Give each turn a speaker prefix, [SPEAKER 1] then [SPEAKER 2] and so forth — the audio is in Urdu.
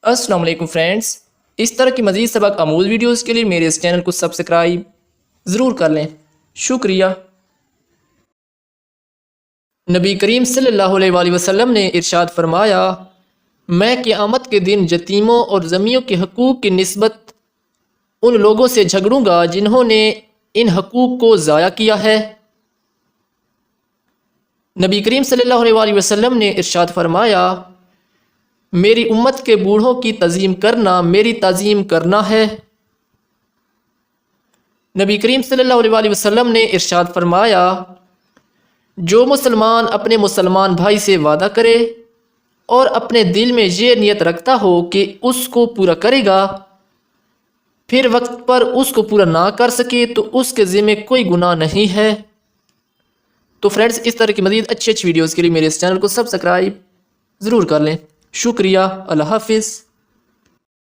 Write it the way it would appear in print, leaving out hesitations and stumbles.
[SPEAKER 1] السلام علیکم فرینڈز، اس طرح کی مزید سبق آموز ویڈیوز کے لیے میرے اس چینل کو سبسکرائب ضرور کر لیں۔ شکریہ۔ نبی کریم صلی اللہ علیہ وآلہ وسلم نے ارشاد فرمایا، میں قیامت کے دن یتیموں اور ذمیوں کے حقوق کی نسبت ان لوگوں سے جھگڑوں گا جنہوں نے ان حقوق کو ضائع کیا ہے۔ نبی کریم صلی اللہ علیہ وآلہ وسلم نے ارشاد فرمایا، میری امت کے بوڑھوں کی تعظیم کرنا میری تعظیم کرنا ہے۔ نبی کریم صلی اللہ علیہ وآلہ وسلم نے ارشاد فرمایا، جو مسلمان اپنے مسلمان بھائی سے وعدہ کرے اور اپنے دل میں یہ نیت رکھتا ہو کہ اس کو پورا کرے گا، پھر وقت پر اس کو پورا نہ کر سکے تو اس کے ذمہ کوئی گناہ نہیں ہے۔ تو فرینڈز، اس طرح کی مزید اچھی ویڈیوز کے لیے میرے اس چینل کو سبسکرائب ضرور کر لیں۔ شکریہ۔ اللہ حافظ۔